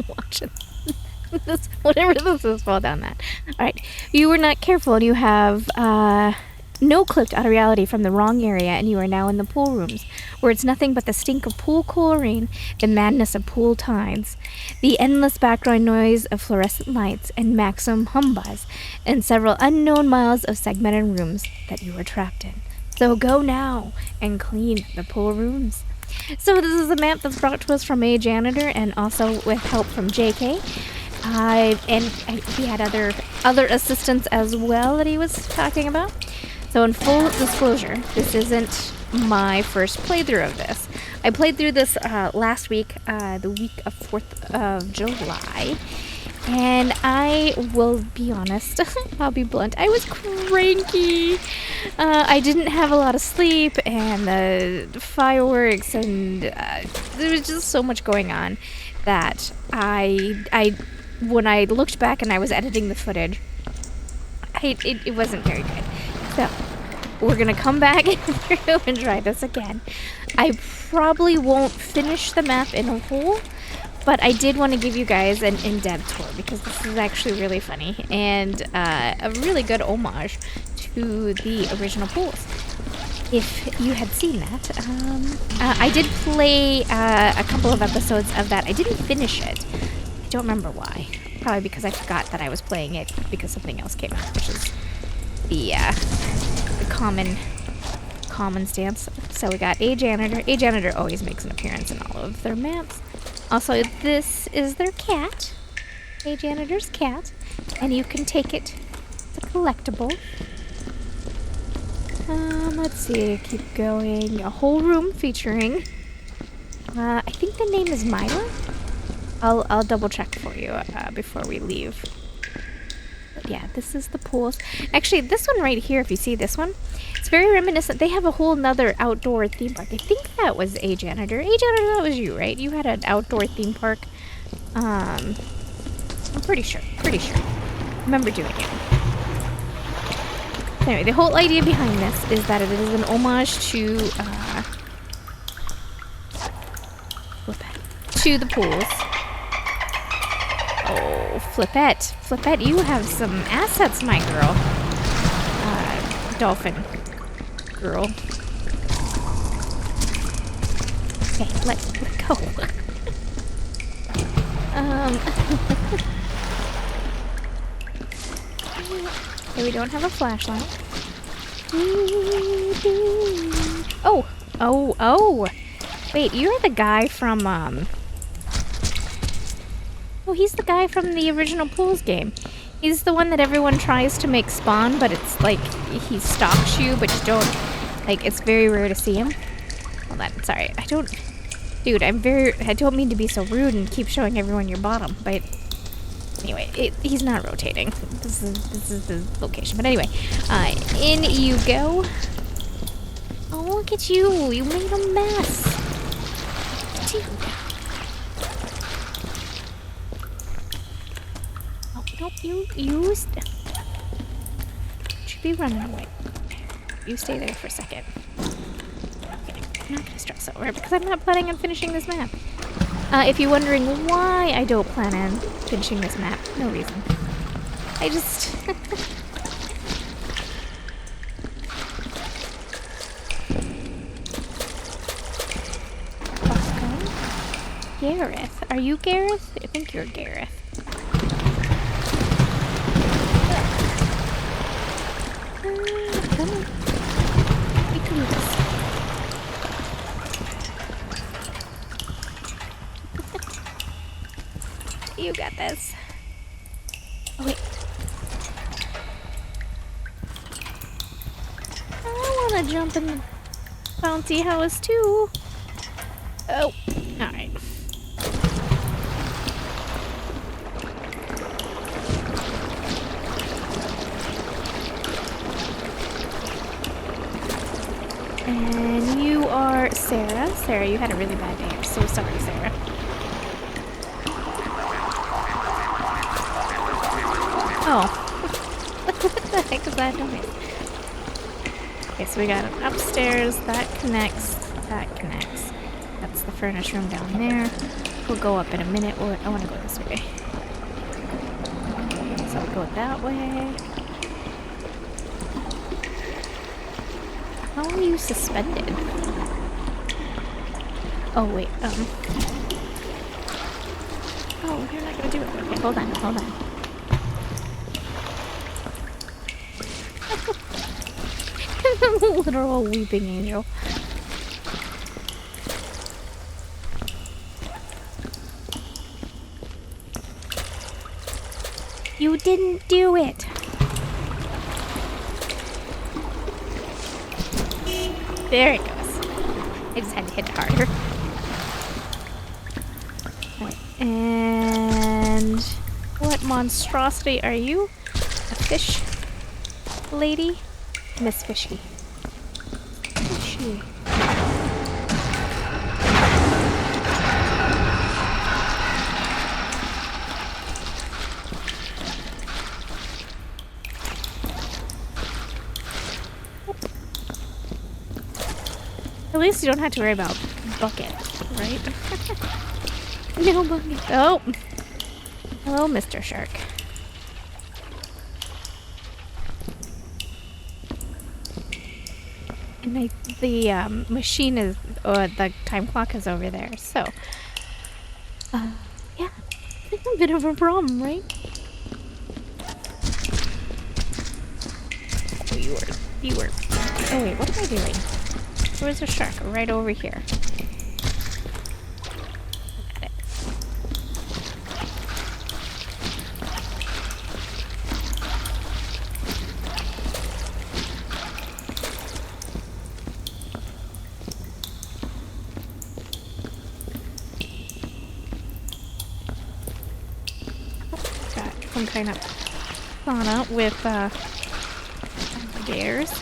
Watching this, whatever this is, fall down that. Alright, you were not careful and you have no clipped out of reality from the wrong area, and you are now in the pool rooms, where it's nothing but the stink of pool chlorine, the madness of pool tides, the endless background noise of fluorescent lights and maximum humbuzz, and several unknown miles of segmented rooms that you are trapped in. So go now and clean the pool rooms. So this is a map that's brought to us from a janitor and also with help from JK. He had other assistants as well that he was talking about. So in full disclosure, this isn't my first playthrough of this. I played through this last week, the week of 4th of July. And I will be honest, I'll be blunt, I was cranky. I didn't have a lot of sleep, and the fireworks, and there was just so much going on that when I looked back and I was editing the footage, it wasn't very good. So we're gonna come back through and try this again. I probably won't finish the map in a whole, but I did want to give you guys an in-depth tour because this is actually really funny and a really good homage to the original pools. If you had seen that, I did play a couple of episodes of that. I didn't finish it. I don't remember why. Probably because I forgot that I was playing it because something else came out, which is the common stance. So we got a janitor. A janitor always makes an appearance in all of their maps. Also, this is their cat. A janitor's cat. And you can take it. It's a collectible. Let's see. Keep going. A whole room featuring... I think the name is Myra? I'll double check for you before we leave. But yeah, this is the pools. Actually, this one right here, if you see this one, it's very reminiscent. They have a whole nother outdoor theme park. I think that was a janitor. A janitor, that was you, right? You had an outdoor theme park. I'm pretty sure. Remember doing it. Anyway, the whole idea behind this is that it is an homage to the pools. Oh, Flippette, you have some assets, my girl. Dolphin girl. Okay, let go. Okay, we don't have a flashlight. Oh. Wait, you're the guy from, Oh, he's the guy from the original Pools game. He's the one that everyone tries to make spawn, but it's like he stalks you, but you don't... Like, it's very rare to see him. Hold on, sorry. Dude, I don't mean to be so rude and keep showing everyone your bottom, but... Anyway, he's not rotating. This is the location. But anyway, in you go. Oh, look at you. You made a mess. Dude. Nope, you should be running away. You stay there for a second. Okay, I'm not gonna stress over it because I'm not planning on finishing this map. If you're wondering why I don't plan on finishing this map, no reason. I just... Gareth. Are you Gareth? I think you're Gareth. Come on. You can do this. You got this. Oh, wait. I want to jump in the bouncy house, too. Oh, alright. And you are Sarah. Sarah, you had a really bad day. I'm so sorry, Sarah. Oh. What the heck is that noise? Okay, so we got an upstairs. That connects. That connects. That's the furnace room down there. We'll go up in a minute. I want to go this way. So we'll go that way. How are you suspended? Oh, wait, Oh, you're not gonna do it. Okay, hold on, hold on. I'm a literal weeping angel. You didn't do it! There it goes. I just had to hit it harder. Right. And what monstrosity are you? A fish lady? Miss Fishy. Fishy. At least you don't have to worry about bucket, right? No bucket. Oh! Hello, Mr. Shark. And the machine is, the time clock is over there, so. Yeah. A bit of a problem, right? You were. Oh wait, what am I doing? Where's the shark? Right over here. Got it. Got some kind of fauna with bears.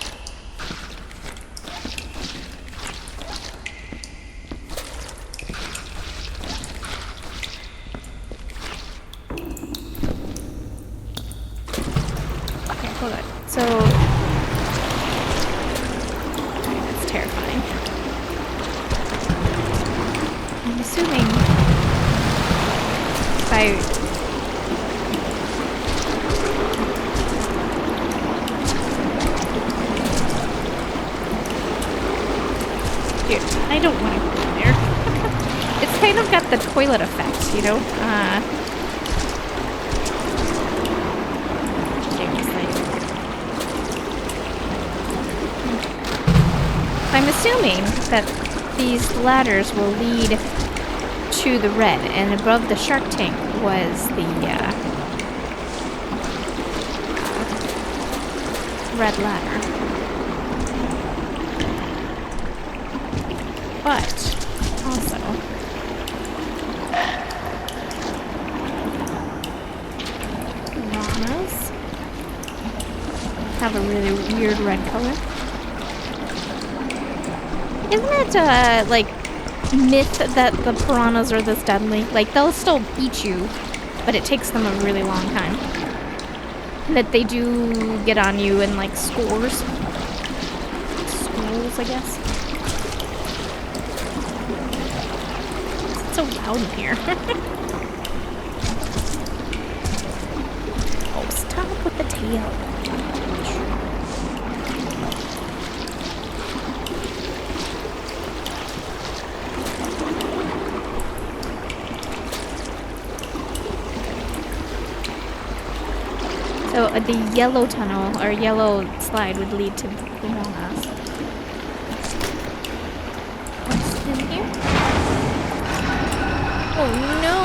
Hold on. So that's terrifying. I'm assuming if Dude, I don't want to go in there. It's kind of got the toilet effect, you know? I'm assuming that these ladders will lead to the red, and above the shark tank was the red ladder. But also piranhas have a really weird red color. Isn't it, like, myth that the piranhas are this deadly? Like, they'll still eat you, but it takes them a really long time. That they do get on you in, like, schools, I guess. It's so loud in here. Oh, stop with the tail. So the yellow tunnel, or yellow slide, would lead to piranhas. What's in here? Oh no!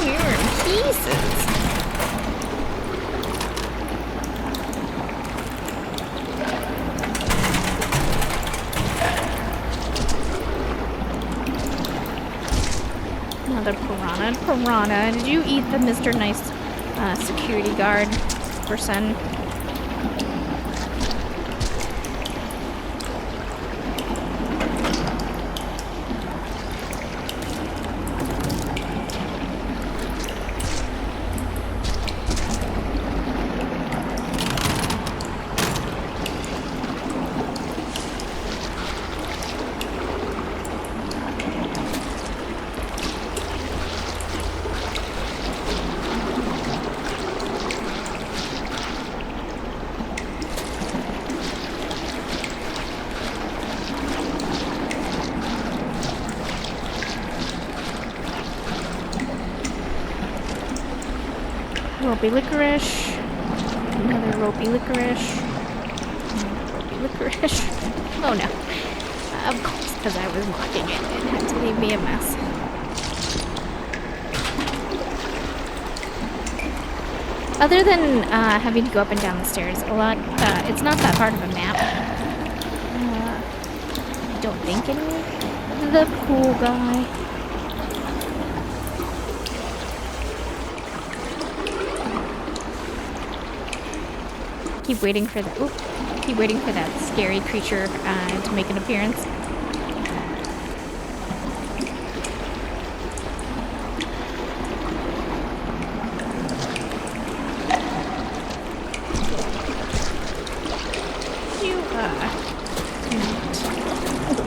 You're in pieces! Another piranha. Piranha, did you eat the Mr. Nice security guard person? ropey licorice. Another ropey licorice. Another ropey licorice. Oh no. Of course, because I was mocking it. It had to leave me a mess. Other than having to go up and down the stairs a lot, it's not that hard of a map. I don't think anyway. The pool guy. Keep waiting for that. Oop. Keep waiting for that scary creature to make an appearance.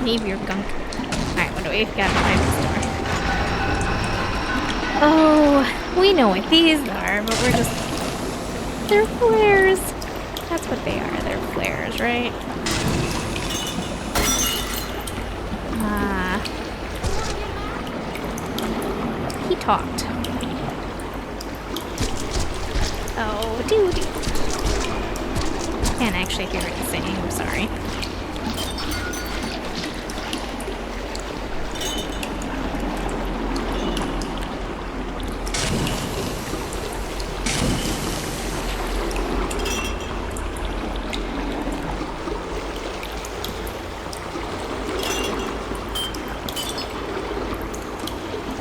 Leave your gunk. Alright, what do we got behind this door? Oh, we know what these are, but we're just... They're flares. That's what they are. They're flares, right? He talked. Oh, dude. Can't actually hear what he's saying. I'm sorry.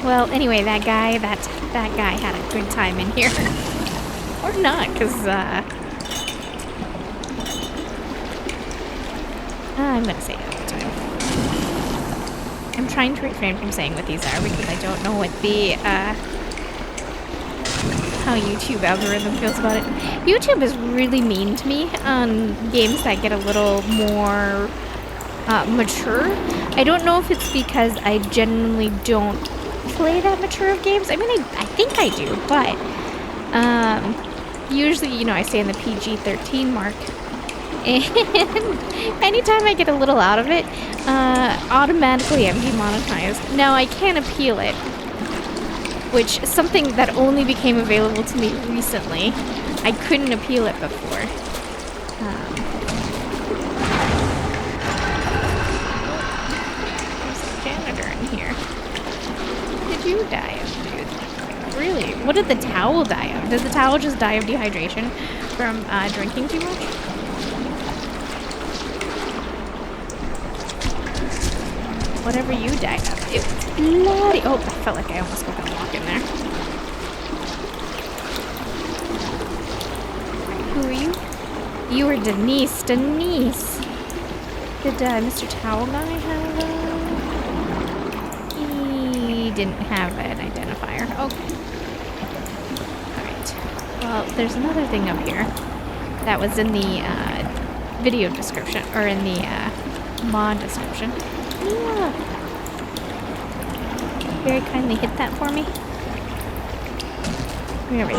Well, anyway, that guy had a good time in here. Or not, because, I'm gonna say it all the time. I'm trying to refrain from saying what these are, because I don't know what the, how YouTube algorithm feels about it. YouTube is really mean to me on games that get a little more, mature. I don't know if it's because I genuinely don't play that mature of games. I mean, I think I do, but usually, you know, I stay in the PG-13 mark, and anytime I get a little out of it, automatically I'm demonetized. Now, I can appeal it, which is something that only became available to me recently. I couldn't appeal it before. There's a janitor in here. Did you die of, dude? Really? What did the towel die of? Does the towel just die of dehydration from drinking too much? Whatever you died of. It was bloody. Oh, I felt like I almost got to walk in there. Who are you? You were Denise. Denise. Did Mr. Towel Guy have He didn't have an identifier. Okay. Alright. Well, there's another thing up here that was in the video description, or in the mod description. Yeah. Very kindly hit that for me. There we go.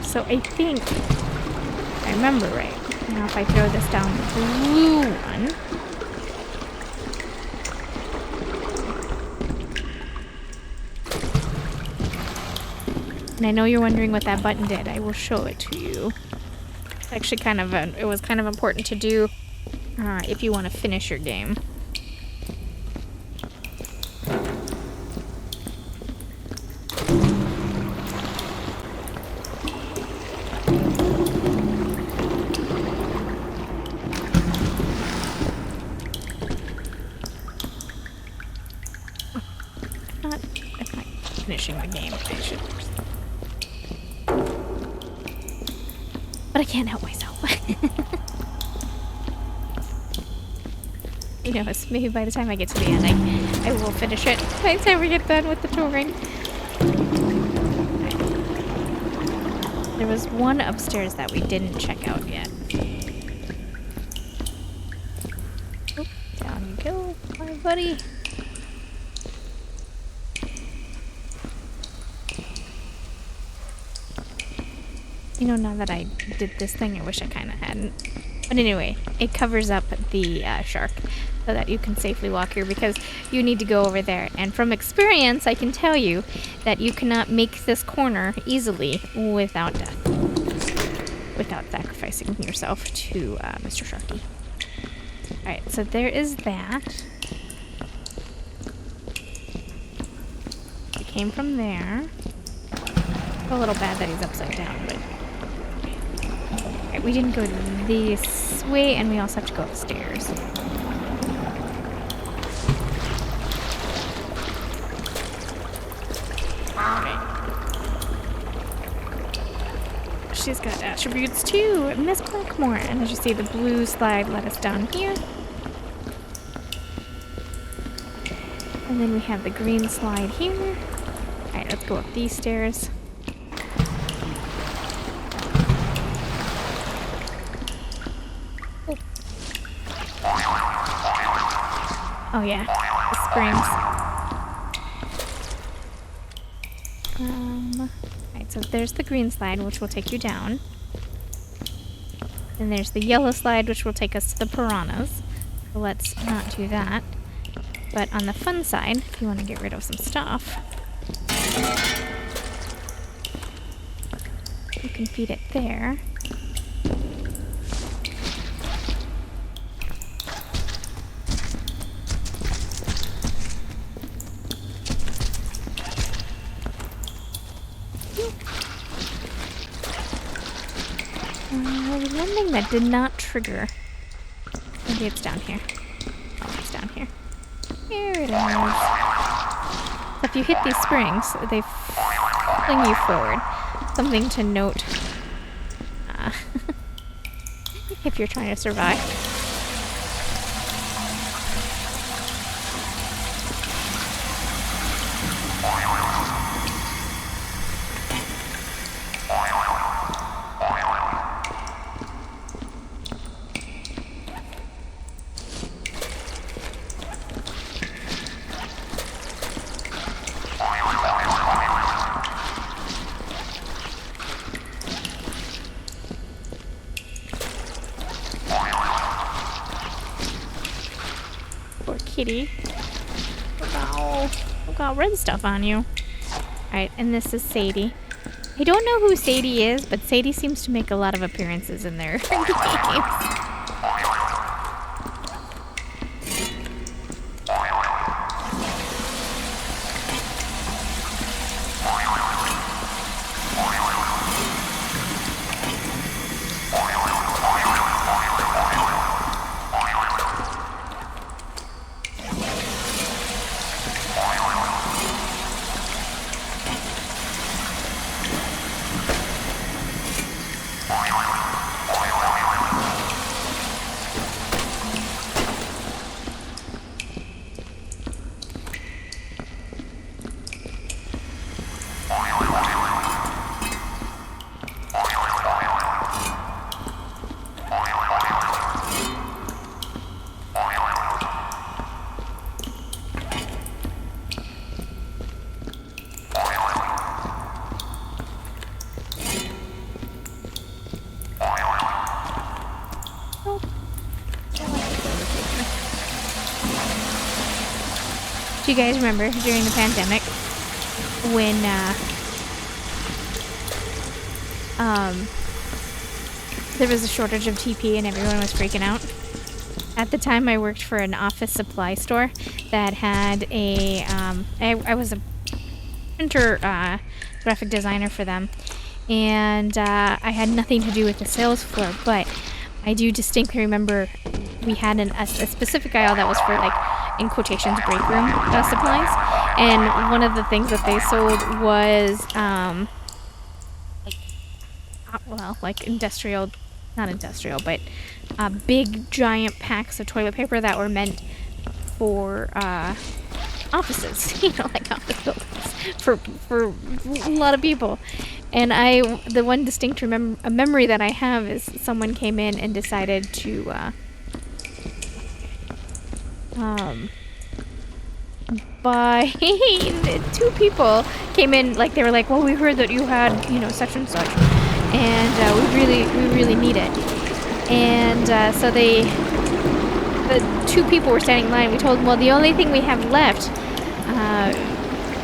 So I think, if I remember right, now if I throw this down the blue one, and I know you're wondering what that button did, I will show it to you. It's actually kind of it was kind of important to do if you want to finish your game. Finishing the game. I should. But I can't help myself. You know, maybe by the time I get to the end, I will finish it. By the time we get done with the touring. There was one upstairs that we didn't check out yet. Oop, down you go, my buddy. You know, now that I did this thing, I wish I kind of hadn't. But anyway, it covers up the shark so that you can safely walk here because you need to go over there. And from experience, I can tell you that you cannot make this corner easily without death. Without sacrificing yourself to Mr. Sharky. Alright, so there is that. We came from there. A little bad that he's upside down, but... Alright, we didn't go this way, and we also have to go upstairs. Alright. She's got attributes too, Miss Blackmore. And as you see, the blue slide led us down here. And then we have the green slide here. Alright, let's go up these stairs. Oh yeah, the springs. Alright, so there's the green slide, which will take you down. And there's the yellow slide, which will take us to the piranhas. So let's not do that. But on the fun side, if you want to get rid of some stuff, you can feed it there. One thing that did not trigger. Maybe it's down here. Oh, it's down here. Here it is. So if you hit these springs, they fling you forward. Something to note if you're trying to survive. Kitty. Oh, got red stuff on you. Alright, and this is Sadie. I don't know who Sadie is, but Sadie seems to make a lot of appearances in their games. Do you guys remember during the pandemic when there was a shortage of TP and everyone was freaking out? At the time, I worked for an office supply store that had a I was a printer graphic designer for them, and I had nothing to do with the sales floor, but I do distinctly remember we had a specific aisle that was for, like, in quotations, break room supplies, and one of the things that they sold was like industrial, not industrial, but big giant packs of toilet paper that were meant for offices, you know, like office buildings for a lot of people. And the one distinct memory that I have is someone came in and decided to two people came in, like, they were like, well, we heard that you had, you know, such and such, and we really need it. And so the two people were standing in line. We told them, well, the only thing we have left,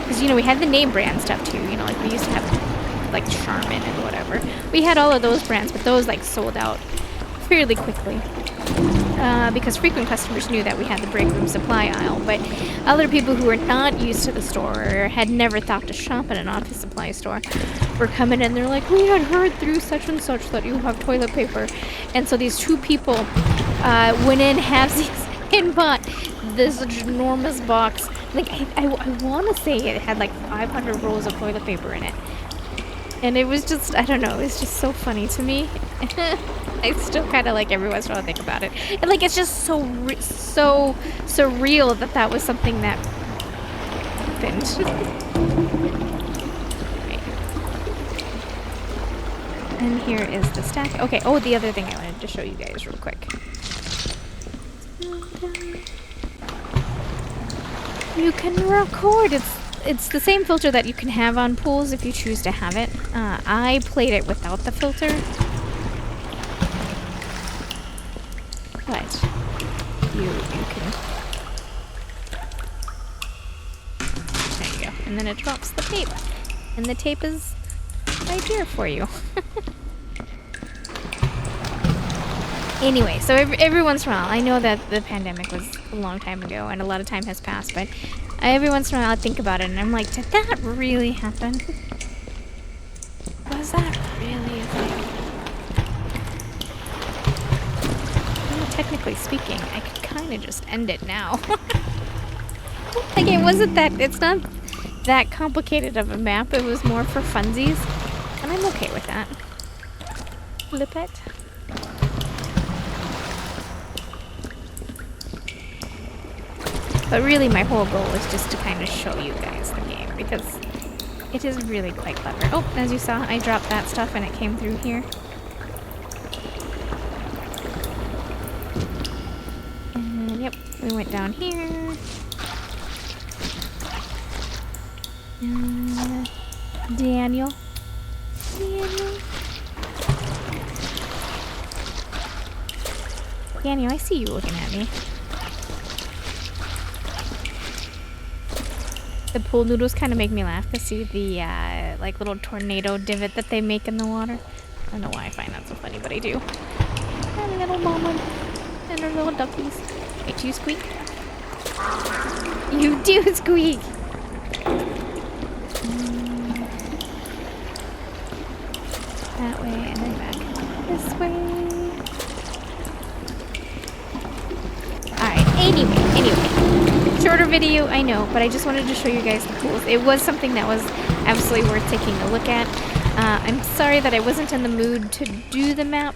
because we had the name brand stuff too. Like we used to have like Charmin and whatever. We had all of those brands, but those like sold out fairly quickly. Because frequent customers knew that we had the break room supply aisle, but other people who were not used to the store or had never thought to shop at an office supply store were coming in. They're like, we had heard through such and such that you have toilet paper. And so these two people went in halvesies and bought this enormous box. Like, I want to say it had like 500 rolls of toilet paper in it. And it was just, I don't know, it's just so funny to me. I still kind of like every once in a while think about it. And like, it's just so surreal that was something that happened. Right. And here is the stack. Okay, oh, the other thing I wanted to show you guys real quick. You can record. It's the same filter that you can have on pools if you choose to have it. I played it without the filter. But you can. There you go. And then it drops the tape. And the tape is right here for you. Anyway, so every once in a while, I know that the pandemic was a long time ago and a lot of time has passed, but every once in a while I think about it and I'm like, did that really happen? Was that really a thing? Well, technically speaking, I could kind of just end it now. Like, it's not that complicated of a map, it was more for funsies, and I'm okay with that. Flip it. But really my whole goal is just to kind of show you guys the game, because it is really quite clever. Oh, as you saw, I dropped that stuff and it came through here. And yep, we went down here. Daniel. Daniel, I see you looking at me. The pool noodles kind of make me laugh to see the like little tornado divot that they make in the water. I don't know why I find that so funny, but I do. And little mama and her little duckies. Wait, do you squeak? You do squeak! That way and then back this way. Alright, anyway. Shorter video, I know, but I just wanted to show you guys the pools. It was something that was absolutely worth taking a look at. I'm sorry that I wasn't in the mood to do the map.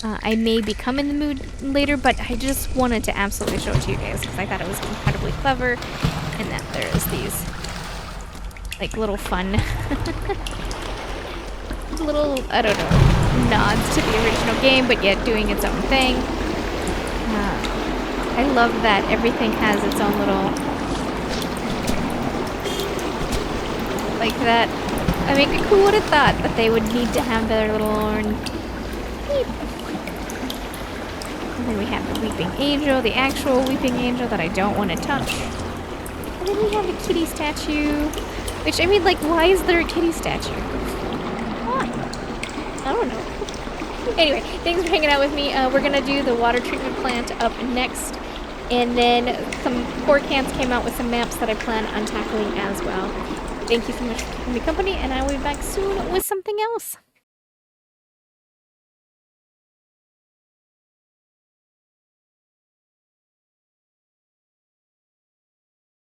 I may become in the mood later, but I just wanted to absolutely show it to you guys because I thought it was incredibly clever, and that there's these like little fun little, I don't know, nods to the original game, but yet doing its own thing. I love that everything has its own little, like that. I mean, who would have thought that they would need to have their little beep. And then we have the Weeping Angel, the actual Weeping Angel that I don't want to touch. And then we have the kitty statue, which, I mean, like, why is there a kitty statue? Why? I don't know. Anyway, thanks for hanging out with me. We're going to do the water treatment plant up next. And then some Core Cans came out with some maps that I plan on tackling as well. Thank you so much for keeping me company, and I will be back soon with something else.